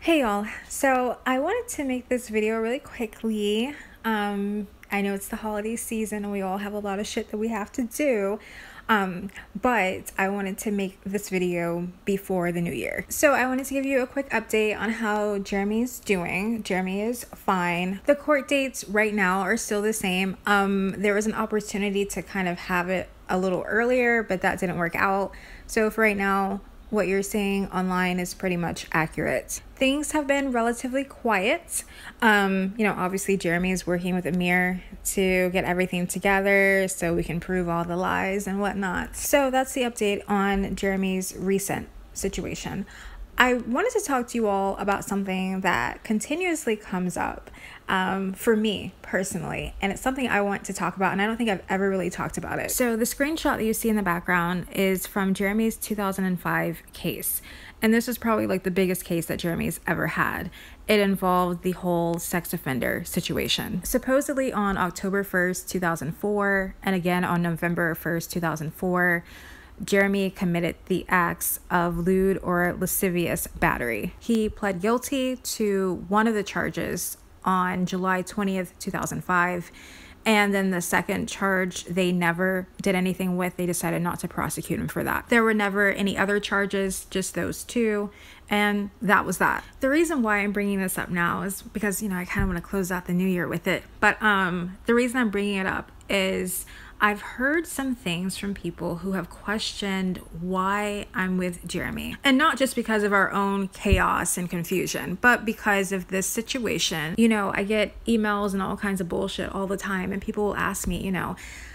Hey y'all, so I wanted to make this video really quickly. I know it's the holiday season and we all have a lot of shit that we have to do, but I wanted to make this video before the new year. So I wanted to give you a quick update on how Jeremy's doing. Jeremy is fine. The court dates right now are still the same. There was an opportunity to kind of have it a little earlier, but that didn't work out. So for right now, what you're seeing online is pretty much accurate. Things have been relatively quiet. Obviously Jeremy is working with Amir to get everything together so we can prove all the lies and whatnot. So that's the update on Jeremy's recent situation. I wanted to talk to you all about something that continuously comes up for me personally, and it's something I want to talk about, and I don't think I've ever really talked about it. So the screenshot that you see in the background is from Jeremy's 2005 case, and this is probably like the biggest case that Jeremy's ever had. It involved the whole sex offender situation. Supposedly on October 1st, 2004, and again on November 1st, 2004, Jeremy committed the acts of lewd or lascivious battery. He pled guilty to one of the charges on July 20th, 2005. And then the second charge, they never did anything with. They decided not to prosecute him for that. There were never any other charges, just those two. And that was that. The reason why I'm bringing this up now is because, I kind of want to close out the new year with it. But the reason I'm bringing it up is I've heard some things from people who have questioned why I'm with Jeremy. And not just because of our own chaos and confusion, but because of this situation. I get emails and all kinds of bullshit all the time, and people will ask me,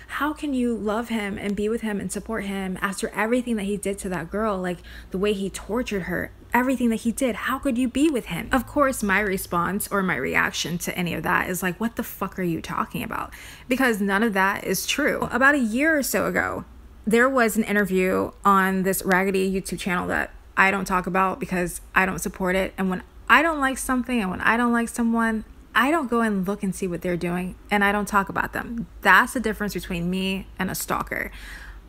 how can you love him and be with him and support him after everything that he did to that girl? Like the way he tortured her, everything that he did, how could you be with him? Of course, my response or my reaction to any of that is like, what the fuck are you talking about? Because none of that is true. About a year or so ago, there was an interview on this raggedy YouTube channel that I don't talk about because I don't support it. And when I don't like something and when I don't like someone, I don't go and look and see what they're doing, and I don't talk about them. That's the difference between me and a stalker.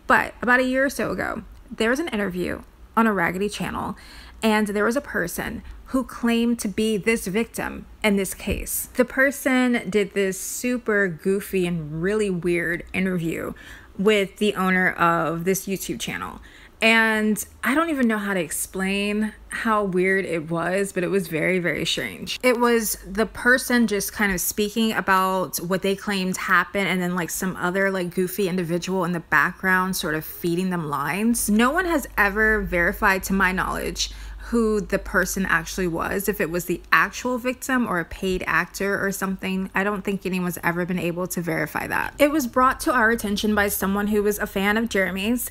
But about a year or so ago, there was an interview on a raggedy channel, and there was a person who claimed to be this victim in this case. The person did this super goofy and really weird interview with the owner of this YouTube channel. And I don't even know how to explain how weird it was, but it was very, very strange. It was the person just kind of speaking about what they claimed happened, and then like some other like goofy individual in the background sort of feeding them lines. No one has ever verified, to my knowledge, who the person actually was, if it was the actual victim or a paid actor or something. I don't think anyone's ever been able to verify that. It was brought to our attention by someone who was a fan of Jeremy's,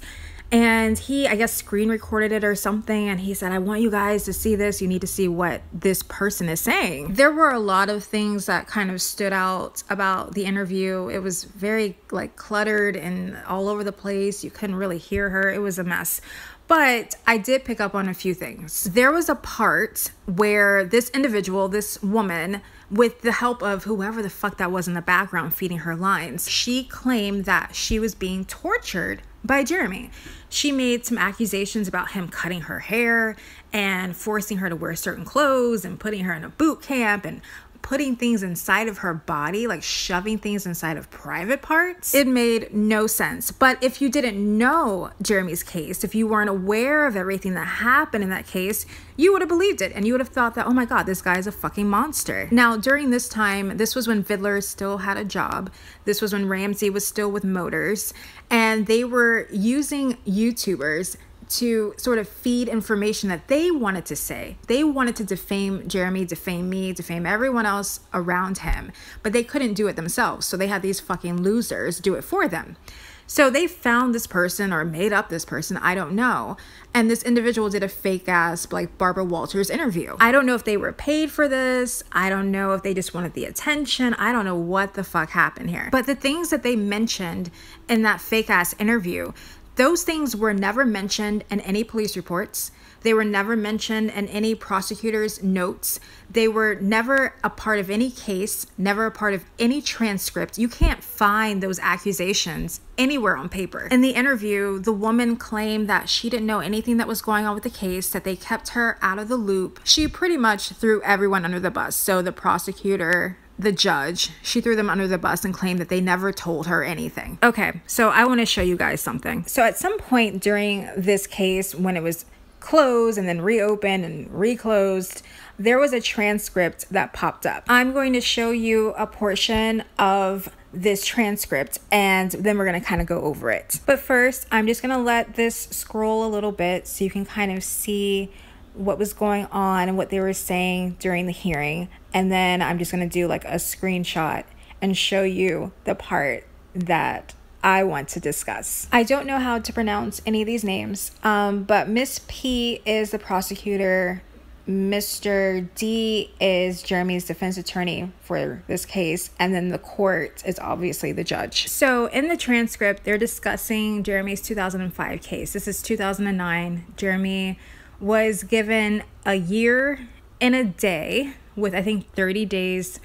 and he, I guess, screen recorded it or something, and he said, I want you guys to see this. You need to see what this person is saying. There were a lot of things that kind of stood out about the interview. It was very like cluttered and all over the place. You couldn't really hear her. It was a mess. But I did pick up on a few things. There was a part where this individual, this woman, with the help of whoever the fuck that was in the background feeding her lines, she claimed that she was being tortured by Jeremy. She made some accusations about him cutting her hair and forcing her to wear certain clothes and putting her in a boot camp and putting things inside of her body, like shoving things inside of private parts. It made no sense. But if you didn't know Jeremy's case, if you weren't aware of everything that happened in that case, you would have believed it, and you would have thought that, oh my God, this guy is a fucking monster. Now, during this time, this was when Vidler still had a job. This was when Ramsey was still with Motors, and they were using YouTubers to sort of feed information that they wanted to say. They wanted to defame Jeremy, defame me, defame everyone else around him, but they couldn't do it themselves. So they had these fucking losers do it for them. So they found this person or made up this person, I don't know. And this individual did a fake ass like Barbara Walters interview. I don't know if they were paid for this. I don't know if they just wanted the attention. I don't know what the fuck happened here. But the things that they mentioned in that fake ass interview, those things were never mentioned in any police reports. They were never mentioned in any prosecutor's notes. They were never a part of any case, never a part of any transcript. You can't find those accusations anywhere on paper. In the interview, the woman claimed that she didn't know anything that was going on with the case, that they kept her out of the loop. She pretty much threw everyone under the bus. So the prosecutor, the judge, she threw them under the bus and claimed that they never told her anything. Okay, so I want to show you guys something. So at some point during this case, when it was closed and then reopened and reclosed, there was a transcript that popped up. I'm going to show you a portion of this transcript and then we're going to kind of go over it. But first, I'm just going to let this scroll a little bit so you can kind of see what was going on and what they were saying during the hearing. And then I'm just going to do like a screenshot and show you the part that I want to discuss. I don't know how to pronounce any of these names, but Miss P is the prosecutor. Mr. D is Jeremy's defense attorney for this case, and then the court is obviously the judge. So in the transcript, they're discussing Jeremy's 2005 case. This is 2009. Jeremy was given a year and a day with, I think, 30 days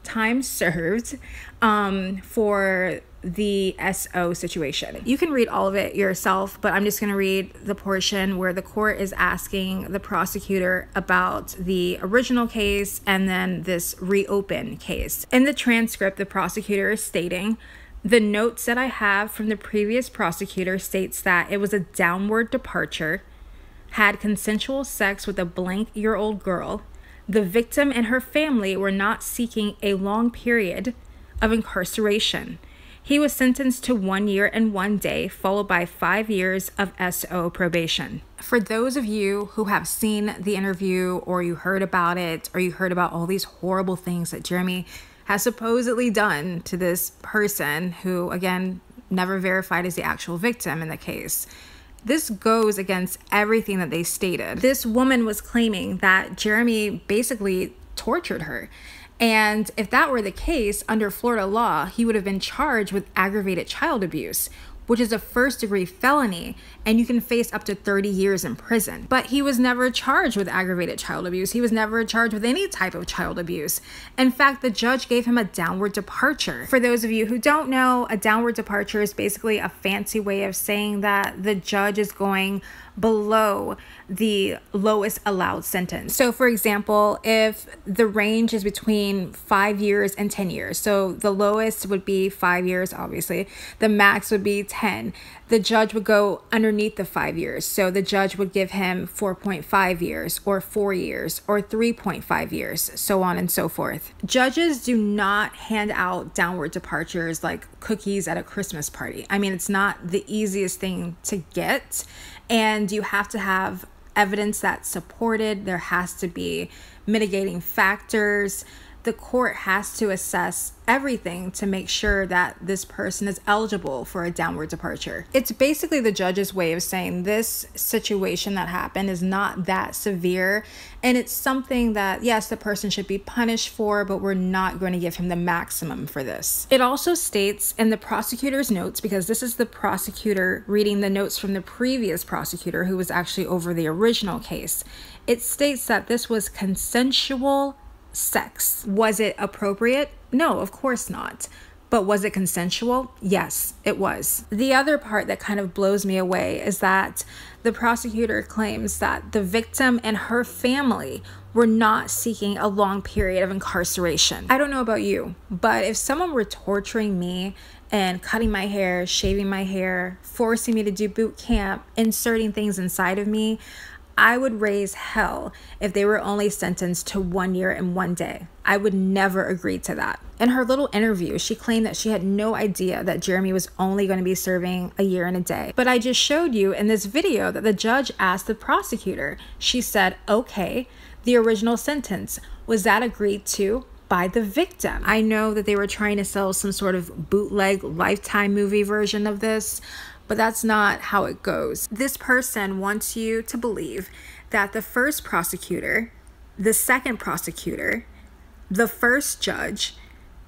time served for the SO situation. You can read all of it yourself, but I'm just going to read the portion where the court is asking the prosecutor about the original case and then this reopened case. In the transcript, the prosecutor is stating, "The notes that I have from the previous prosecutor states that it was a downward departure, had consensual sex with a blank-year-old girl. The victim and her family were not seeking a long period of incarceration. He was sentenced to 1 year and 1 day, followed by 5 years of SO probation." For those of you who have seen the interview, or you heard about it, or you heard about all these horrible things that Jeremy has supposedly done to this person who, again, never verified as the actual victim in the case, this goes against everything that they stated. This woman was claiming that Jeremy basically tortured her. And if that were the case, under Florida law, he would have been charged with aggravated child abuse, which is a first-degree felony, and you can face up to 30 years in prison. But he was never charged with aggravated child abuse. He was never charged with any type of child abuse. In fact, the judge gave him a downward departure. For those of you who don't know, a downward departure is basically a fancy way of saying that the judge is going below the lowest allowed sentence. So for example, if the range is between 5 years and 10 years, so the lowest would be 5 years, obviously, the max would be 10. The judge would go underneath the 5 years. So the judge would give him 4.5 years or 4 years or 3.5 years, so on and so forth. Judges do not hand out downward departures like cookies at a Christmas party. I mean, it's not the easiest thing to get, and you have to have evidence that's supported. There has to be mitigating factors. The court has to assess everything to make sure that this person is eligible for a downward departure. It's basically the judge's way of saying this situation that happened is not that severe, and it's something that, yes, the person should be punished for, but we're not going to give him the maximum for this. It also states in the prosecutor's notes, because this is the prosecutor reading the notes from the previous prosecutor who was actually over the original case, it states that this was consensual sex. Was it appropriate? No, of course not. But was it consensual? Yes, it was. The other part that kind of blows me away is that the prosecutor claims that the victim and her family were not seeking a long period of incarceration. I don't know about you, but if someone were torturing me and cutting my hair, shaving my hair, forcing me to do boot camp, inserting things inside of me, I would raise hell if they were only sentenced to 1 year and 1 day. I would never agree to that. In her little interview, she claimed that she had no idea that Jeremy was only going to be serving a year and a day. But I just showed you in this video that the judge asked the prosecutor. She said, okay, the original sentence, was that agreed to by the victim? I know that they were trying to sell some sort of bootleg Lifetime movie version of this, but that's not how it goes. This person wants you to believe that the first prosecutor, the second prosecutor, the first judge,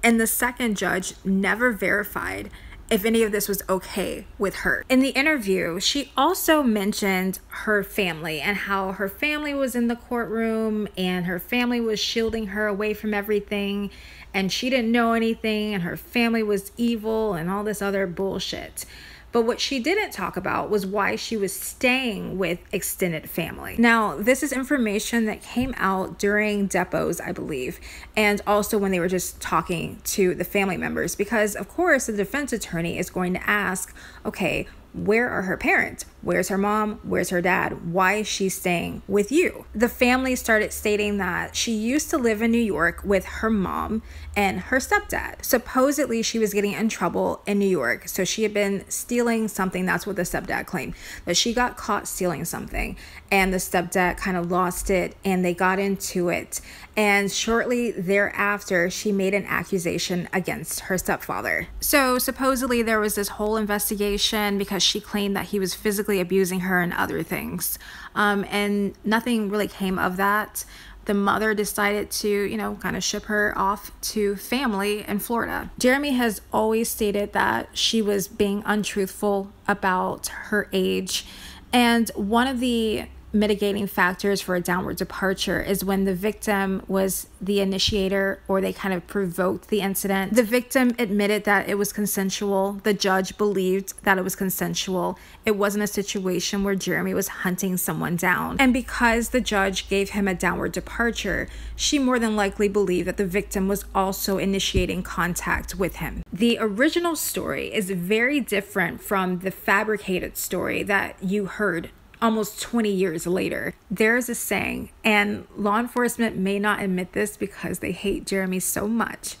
and the second judge never verified if any of this was okay with her. In the interview, she also mentioned her family and how her family was in the courtroom and her family was shielding her away from everything and she didn't know anything and her family was evil and all this other bullshit. But what she didn't talk about was why she was staying with extended family. Now, this is information that came out during depots, I believe, and also when they were just talking to the family members, because of course the defense attorney is going to ask, okay, where are her parents? Where's her mom? Where's her dad? Why is she staying with you? The family started stating that she used to live in New York with her mom and her stepdad. Supposedly she was getting in trouble in New York. So she had been stealing something. That's what the stepdad claimed, that she got caught stealing something and the stepdad kind of lost it and they got into it. And shortly thereafter, she made an accusation against her stepfather. So supposedly there was this whole investigation because she claimed that he was physically abusing her and other things. And nothing really came of that. The mother decided to, kind of ship her off to family in Florida. Jeremy has always stated that she was being untruthful about her age. And one of the mitigating factors for a downward departure is when the victim was the initiator or they kind of provoked the incident. The victim admitted that it was consensual. The judge believed that it was consensual. It wasn't a situation where Jeremy was hunting someone down. And because the judge gave him a downward departure, she more than likely believed that the victim was also initiating contact with him. The original story is very different from the fabricated story that you heard almost 20 years later. There's a saying, and law enforcement may not admit this because they hate Jeremy so much,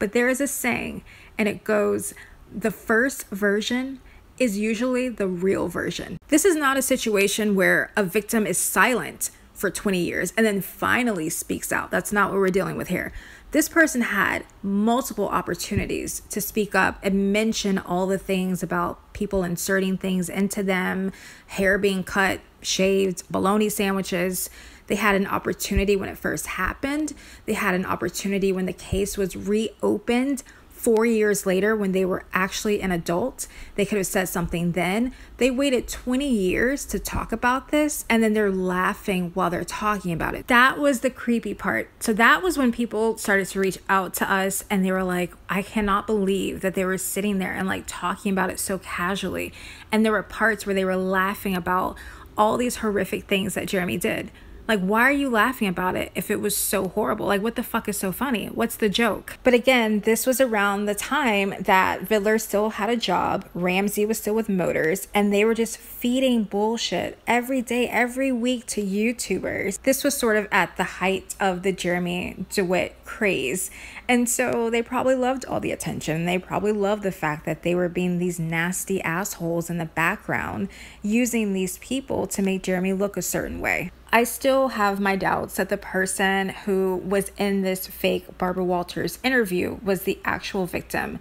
but there is a saying, and it goes, the first version is usually the real version. This is not a situation where a victim is silent for 20 years and then finally speaks out. That's not what we're dealing with here. This person had multiple opportunities to speak up and mention all the things about people inserting things into them, hair being cut, shaved, bologna sandwiches. They had an opportunity when it first happened. They had an opportunity when the case was reopened 4 years later when they were actually an adult. They could have said something then. They waited 20 years to talk about this, and then they're laughing while they're talking about it. That was the creepy part. So that was when people started to reach out to us and they were like, I cannot believe that they were sitting there and like talking about it so casually. And there were parts where they were laughing about all these horrific things that Jeremy did. Like, why are you laughing about it if it was so horrible? Like, what the fuck is so funny? What's the joke? But again, this was around the time that Vidler still had a job, Ramsey was still with Motors, and they were just feeding bullshit every day, every week to YouTubers. This was sort of at the height of the Jeremy Dewitte craze. And so they probably loved all the attention. They probably loved the fact that they were being these nasty assholes in the background, using these people to make Jeremy look a certain way. I still have my doubts that the person who was in this fake Barbara Walters interview was the actual victim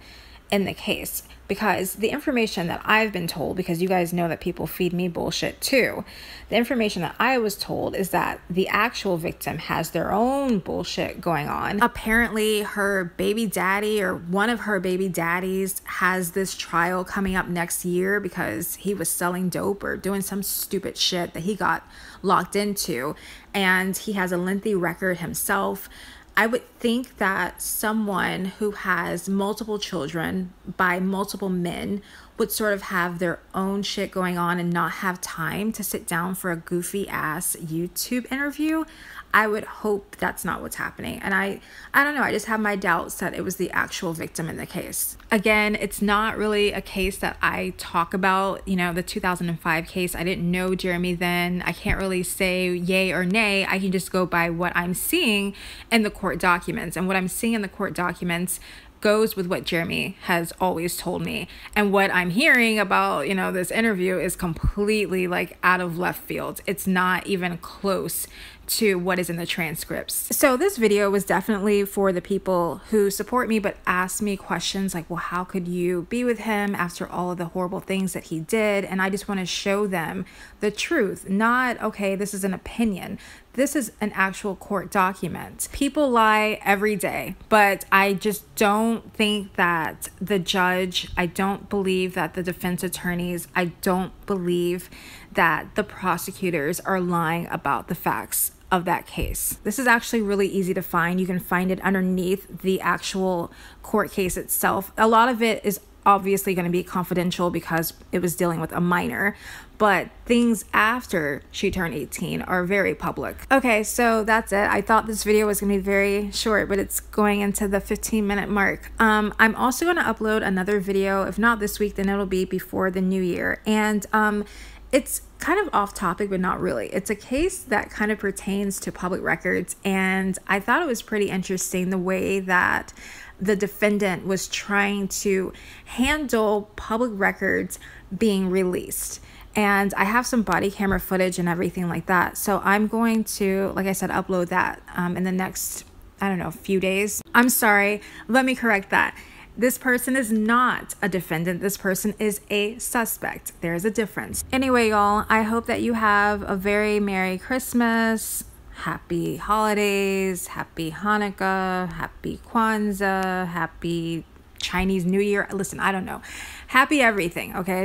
in the case, because the information that I've been told, because you guys know that people feed me bullshit too, the information that I was told is that the actual victim has their own bullshit going on. Apparently her baby daddy or one of her baby daddies has this trial coming up next year because he was selling dope or doing some stupid shit that he got locked into, and he has a lengthy record himself. I would think that someone who has multiple children by multiple men would sort of have their own shit going on and not have time to sit down for a goofy ass YouTube interview. I would hope that's not what's happening. And I don't know, I just have my doubts that it was the actual victim in the case. Again, it's not really a case that I talk about, the 2005 case. I didn't know Jeremy then. I can't really say yay or nay. I can just go by what I'm seeing in the court documents. And what I'm seeing in the court documents goes with what Jeremy has always told me. And what I'm hearing about, this interview is completely like out of left field. It's not even close to what is in the transcripts. So this video was definitely for the people who support me but ask me questions like, well, how could you be with him after all of the horrible things that he did? And I just want to show them the truth, not, okay, this is an opinion. This is an actual court document. People lie every day, but I just don't think that the judge, I don't believe that the defense attorneys, I don't believe that the prosecutors are lying about the facts of that case. This is actually really easy to find. You can find it underneath the actual court case itself. A lot of it is obviously going to be confidential because it was dealing with a minor, but things after she turned 18 are very public. Okay, so that's it. I thought this video was going to be very short, but it's going into the 15-minute mark. I'm also going to upload another video. If not this week, then it'll be before the new year. And it's kind of off topic, but not really. It's a case that kind of pertains to public records, and I thought it was pretty interesting the way that the defendant was trying to handle public records being released. And I have some body camera footage and everything like that. So I'm going to, like I said, upload that in the next, I don't know, few days. I'm sorry, let me correct that. This person is not a defendant. This person is a suspect. There's a difference. Anyway, y'all, I hope that you have a very Merry Christmas, Happy Holidays, Happy Hanukkah, Happy Kwanzaa, Happy Chinese New Year. Listen, I don't know. Happy everything, okay?